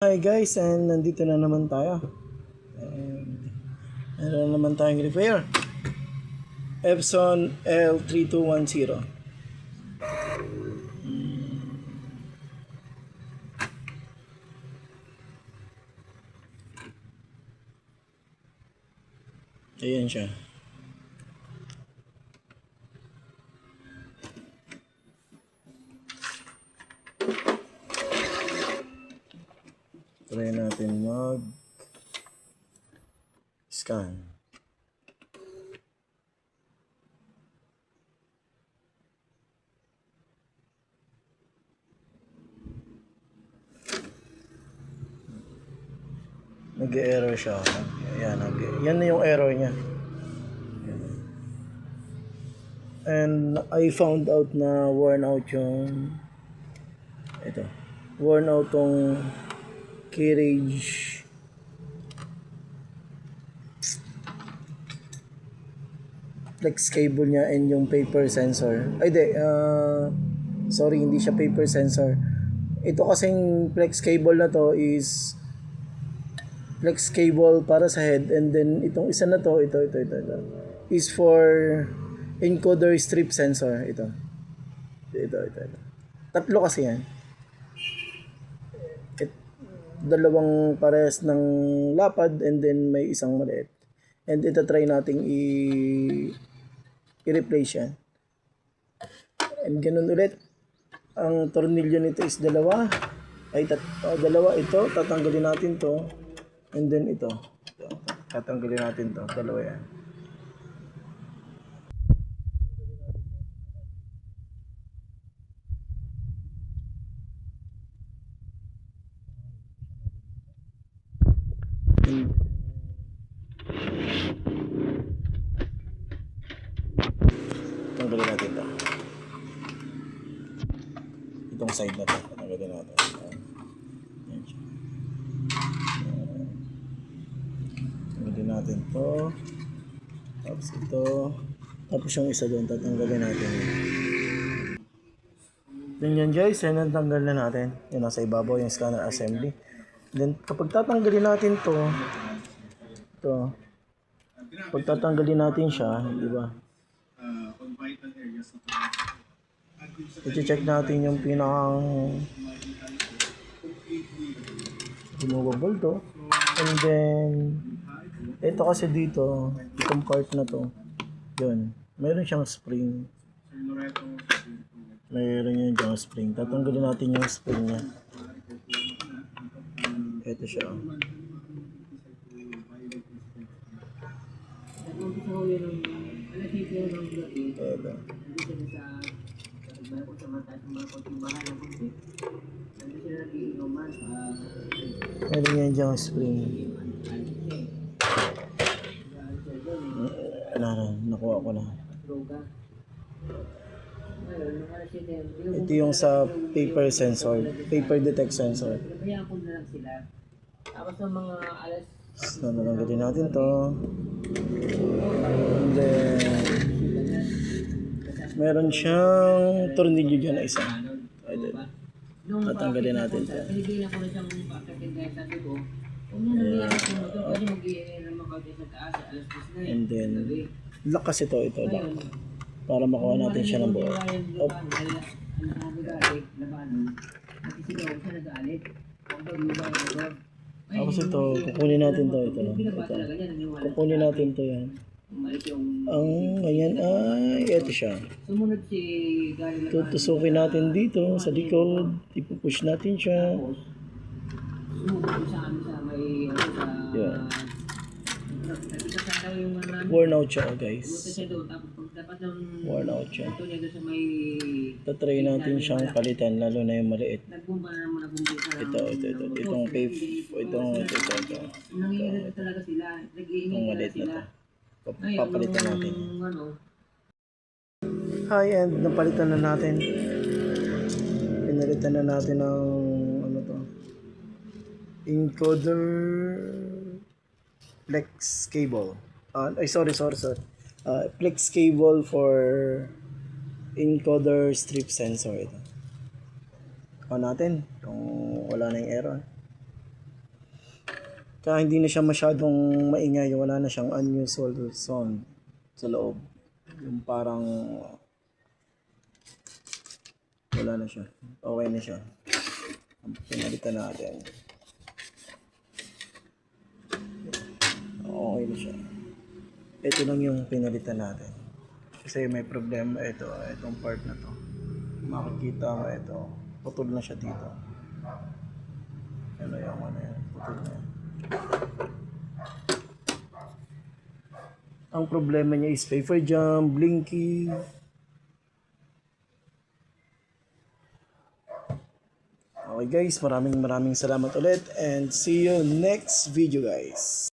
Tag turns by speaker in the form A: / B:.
A: Hi guys, and nandito na naman tayo. And meron na naman tayong repair. Epson L3210. Ayan siya. Try natin mag-scan. Nag-error siya. Ayan, yan na yung error niya. And I found out na worn out yung ito. Worn out tong carriage flex cable niya and yung paper sensor. Ay di, sorry, hindi siya paper sensor. Ito kasing flex cable na to is flex cable para sa head, and then itong isa na to, ito is for encoder strip sensor. Ito. Tatlo kasi yan. Dalawang pares ng lapad and then may isang maliit. And ito try nating i-replace yan. And ganun ulit. Ang tornilyo nito is dalawa. Dalawa ito. Tatanggalin natin to. And then ito. Tatanggalin natin to. Dalawa yan. Tanggalin natin to. Itong side na to. Tanggalin natin. Tanggalin natin to. Tapos ito. Tapos yung isa doon. Tatanggalin natin. Then yan guys. Yan ang tanggal na natin. Yung nasa ibabaw yung scanner assembly. Then kapag tatanggalin natin to. Ito. Pag tatanggalin natin siya. Diba? I-check natin yung pinakang removable to. And then ito kasi dito, itong part na to, yun, mayroon siyang spring. Mayroon siyang spring. Tatanggalin natin yung spring niya. Ito siya. Ito. Meron yan dyan spring. Nakuha ko na. Ito yung sa paper sensor, paper detect sensor. Natanggalin natin to. And then meron siyang tornilyo dyan na isa. Tatanggalin natin to. And then lock kasi ito lock. Para makuha natin siya ng buo. Tapos ito, kukunin natin to. Ito. Kukunin natin to yan. Ang ganyan ay ito siya. Tutusukin natin dito sa likod. Ipupush natin siya. Yeah. Worn out siya guys. Worn out siya. Tatry natin siyang palitan, lalo na yung maliit. Ito. Itong pape. Itong maliit na to. Papalitan natin. Hi, and napalitan na natin. Pinalitan na natin ng ano to, encoder flex cable. Sorry. Flex cable for encoder strip sensor. Ito. On natin kung wala na yung error. Kaya hindi na siya masyadong maingay, wala na siyang unusual sound sa loob. Yung parang wala na siya. Okay na siya. Pinalitan natin. Okay na siya. Ito lang yung pinalitan natin. Kasi may problema itong part na to. Makikita mo ito. Putol na siya dito. Ano yung ano yan? Putol na yan. Ang problema niya is paper jam, blinky. Okay guys, maraming salamat ulit and see you next video guys.